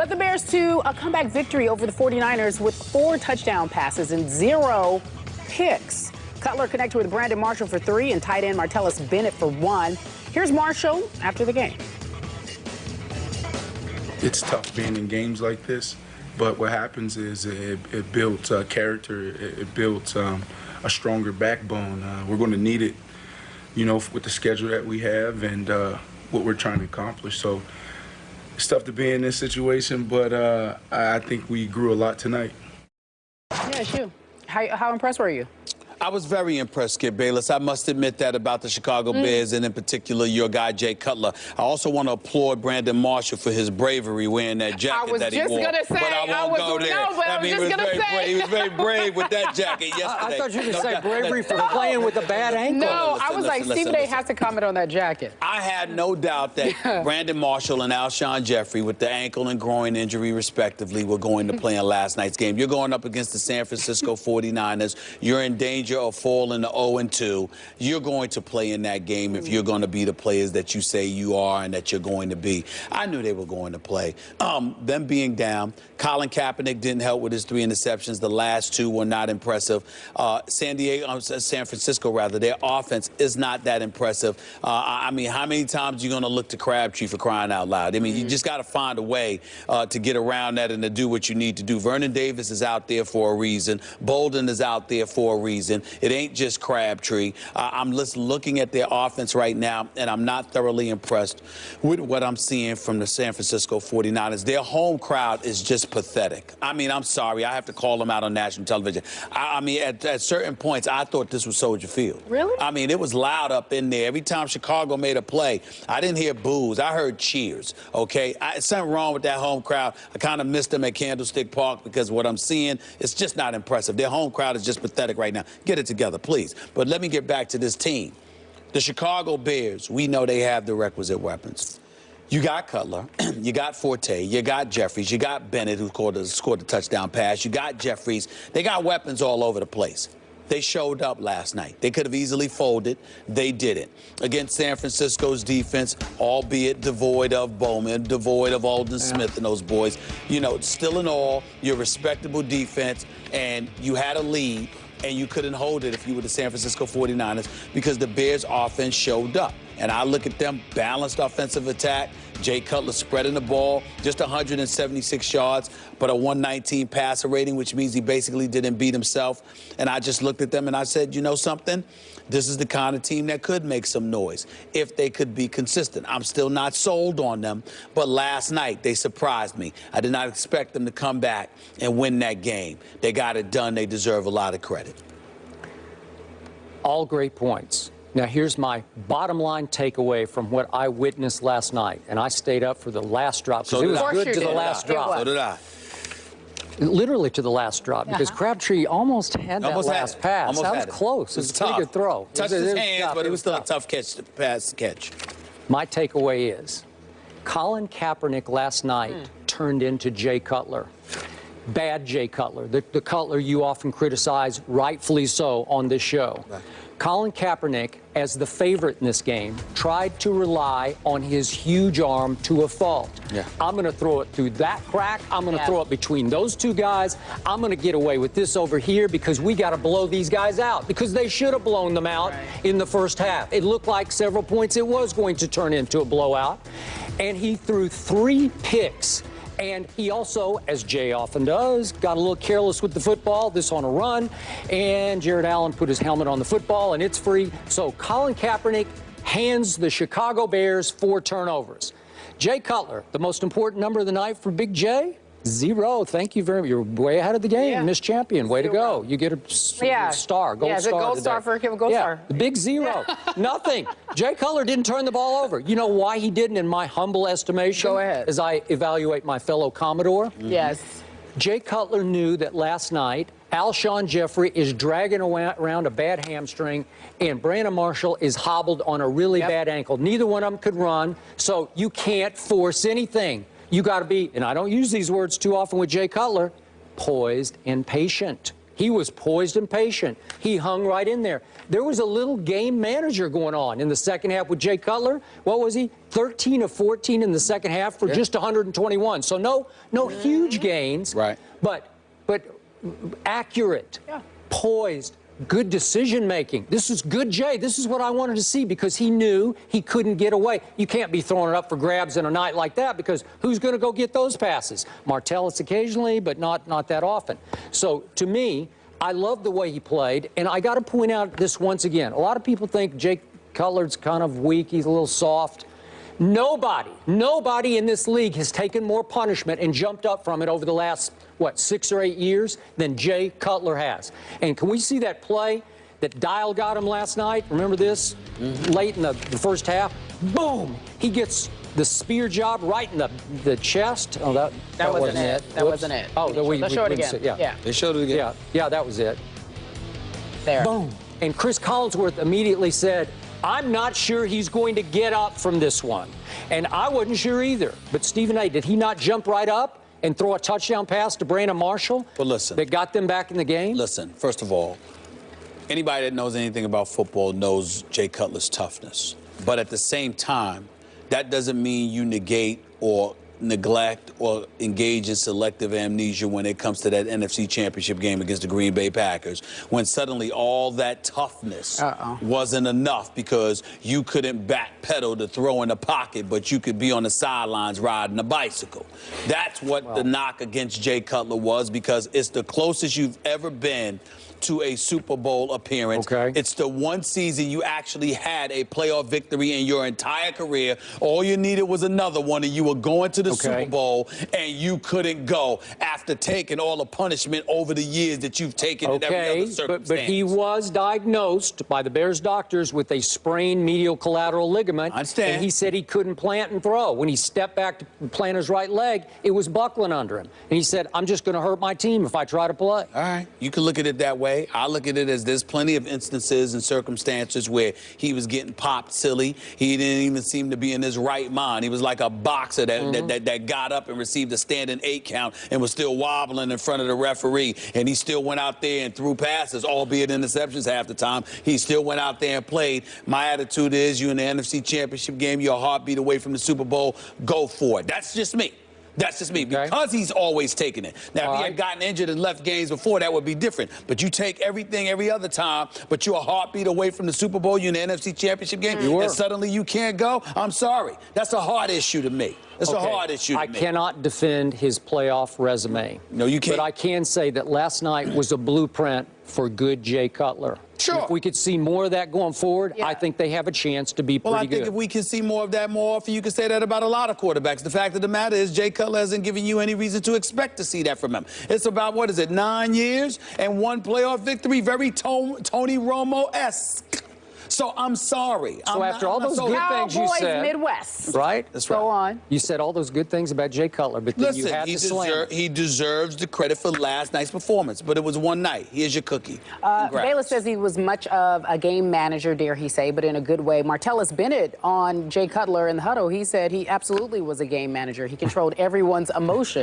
led the Bears to a comeback victory over the 49ers with 4 touchdown passes and 0 picks. Cutler connected with Brandon Marshall for 3 and tight end Martellus Bennett for 1. Here's Marshall after the game. It's tough being in games like this, but what happens is it builds character, it builds a stronger backbone. We're going to need it, you know, with the schedule that we have and what we're trying to accomplish. So it's tough to be in this situation, but I think we grew a lot tonight. Yeah, you. How impressed were you? I was very impressed, Skip Bayless. I must admit that about the Chicago Bears and in particular your guy, Jay Cutler. I also want to applaud Brandon Marshall for his bravery wearing that jacket that he wore. I was just going to say, but I won't go there. I mean, he was very brave with that jacket yesterday. I thought you were going to say bravery for playing with a bad ankle. No, I was like, Stephen A. has to comment on that jacket. I had no doubt that Brandon Marshall and Alshon Jeffrey, with the ankle and groin injury respectively, were going to play in last night's game. You're going up against the San Francisco 49ers. You're in danger of falling to 0-2. You're going to play in that game if you're going to be the players that you say you are and that you're going to be. I knew they were going to play. Them being down, Colin Kaepernick didn't help with his 3 interceptions. The last 2 were not impressive. San Francisco, rather, their offense is not that impressive. I mean, how many times are you going to look to Crabtree for crying out loud? I mean, you just got to find a way to get around that and to do what you need to do. Vernon Davis is out there for a reason. Bolden is out there for a reason. It ain't just Crabtree. I'm looking at their offense right now, and I'm not thoroughly impressed with what I'm seeing from the San Francisco 49ers. Their home crowd is just pathetic. I mean, I'm sorry. I have to call them out on national television. I mean, at certain points, I thought this was Soldier Field. Really? I mean, it was loud up in there. Every time Chicago made a play, I didn't hear boos. I heard cheers, okay? Something wrong with that home crowd. I kind of missed them at Candlestick Park because what I'm seeing is just not impressive. Their home crowd is just pathetic right now. Get it together, please. But let me get back to this team. The Chicago Bears, we know they have the requisite weapons. You got Cutler, you got Forte, you got Jeffries, you got Bennett, who scored a touchdown pass, you got Jeffries. They got weapons all over the place. They showed up last night. They could have easily folded. They didn't. Against San Francisco's defense, albeit devoid of Bowman, devoid of Alden Smith and those boys. You know, still in all, you're a respectable defense, and you had a lead, and you couldn't hold it if you were the San Francisco 49ers because the Bears' offense showed up. And I look at them, balanced offensive attack. Jay Cutler spreading the ball, just 176 yards, but a 119 passer rating, which means he basically didn't beat himself. And I just looked at them and I said, you know something? This is the kind of team that could make some noise if they could be consistent. I'm still not sold on them, but last night they surprised me. I did not expect them to come back and win that game. They got it done. They deserve a lot of credit. All great points. Now, here's my bottom line takeaway from what I witnessed last night. And I stayed up for the last drop because it was good to the last drop. So did I. Literally to the last drop because Crabtree almost had that last pass. That was close. It was a pretty good throw. Touched his hands, but it was still a tough catch to pass the catch. My takeaway is Colin Kaepernick last night turned into Jay Cutler. Bad Jay Cutler, the Cutler you often criticize, rightfully so, on this show. Right. Colin Kaepernick, as the favorite in this game, tried to rely on his huge arm to a fault. Yeah. I'm going to throw it through that crack. I'm going to throw it between those two guys. I'm going to get away with this over here because we got to blow these guys out because they should have blown them out in the first half. It looked like several points it was going to turn into a blowout. And he threw 3 picks. And he also, as Jay often does, got a little careless with the football, this on a run, and Jared Allen put his helmet on the football, and it's free. So Colin Kaepernick hands the Chicago Bears 4 turnovers. Jay Cutler, the most important number of the night for Big J? 0. Thank you very much. You're way ahead of the game, Miss Champion. Way to go. You get a star, gold star. Gold star for a gold star. The big 0. Nothing. Jay Cutler didn't turn the ball over. You know why he didn't, in my humble estimation? Go ahead. As I evaluate my fellow Commodore. Yes. Jay Cutler knew that last night Alshon Jeffrey is dragging around a bad hamstring, and Brandon Marshall is hobbled on a really bad ankle. Neither one of them could run, so you can't force anything. You got to be, and I don't use these words too often with Jay Cutler, poised and patient. He was poised and patient. He hung right in there. There was a little game manager going on in the second half with Jay Cutler. What was he? 13 of 14 in the second half for just 121. So no huge gains. Right. But accurate, poised, good decision making. This is good, Jay. This is what I wanted to see because he knew he couldn't get away. You can't be throwing it up for grabs in a night like that because who's going to go get those passes? Martellus occasionally, but not that often. So to me, I love the way he played, and I got to point out this once again. A lot of people think Jay Cutler's kind of weak. He's a little soft. Nobody in this league has taken more punishment and jumped up from it over the last, 6 or 8 years than Jay Cutler has. And can we see that play that Dial got him last night? Remember this? Late in the first half? Boom! He gets the spear job right in the chest. Oh, that wasn't it. That wasn't it. Oh, let's show it again. Yeah. They showed it again. Yeah, that was it. There. Boom. And Chris Collinsworth immediately said, I'm not sure he's going to get up from this one. And I wasn't sure either. But Stephen A., did he not jump right up and throw a touchdown pass to Brandon Marshall? Well, listen. That got them back in the game? Listen, first of all, anybody that knows anything about football knows Jay Cutler's toughness. But at the same time, that doesn't mean you negate or neglect or engage in selective amnesia when it comes to that NFC Championship game against the Green Bay Packers, when suddenly all that toughness wasn't enough because you couldn't backpedal to throw in the pocket, but you could be on the sidelines riding a bicycle. That's what the knock against Jay Cutler was, because it's the closest you've ever been to a Super Bowl appearance. Okay. It's the one season you actually had a playoff victory in your entire career. All you needed was another one, and you were going to the Super Bowl, and you couldn't go after taking all the punishment over the years that you've taken in every other circumstance. But he was diagnosed by the Bears doctors with a sprained medial collateral ligament. I understand. And he said he couldn't plant and throw. When he stepped back to plant his right leg, it was buckling under him. And he said, I'm just going to hurt my team if I try to play. All right. You can look at it that way. I look at it as there's plenty of instances and circumstances where he was getting popped silly. He didn't even seem to be in his right mind. He was like a boxer that got up and received a standing 8 count and was still wobbling in front of the referee. And he still went out there and threw passes, albeit interceptions half the time. He still went out there and played. My attitude is, you in the NFC Championship game, you're a heartbeat away from the Super Bowl. Go for it. That's just me. That's just me, because he's always taking it. Now, if he had gotten injured and left games before, that would be different. But you take everything every other time, but you're a heartbeat away from the Super Bowl, you're in the NFC Championship game, and suddenly you can't go? I'm sorry. That's a hard issue to me. It's a hard issue to me. I cannot defend his playoff resume. No, you can't. But I can say that last night was a blueprint for good Jay Cutler. Sure. And if we could see more of that going forward, I think they have a chance to be pretty good. Well, I think if we can see more of that more often, you can say that about a lot of quarterbacks. The fact of the matter is, Jay Cutler hasn't given you any reason to expect to see that from him. It's about, 9 years and 1 playoff victory, very Tony Romo-esque. So I'm sorry. So after all those good things you said, Midwest. right? That's right. Go on. You said all those good things about Jay Cutler, but then you had to slam. He deserves the credit for last night's performance, but it was one night. Here's your cookie. Bayless says he was much of a game manager, dare he say, but in a good way. Martellus Bennett on Jay Cutler in the huddle, he said he absolutely was a game manager. He controlled everyone's emotions.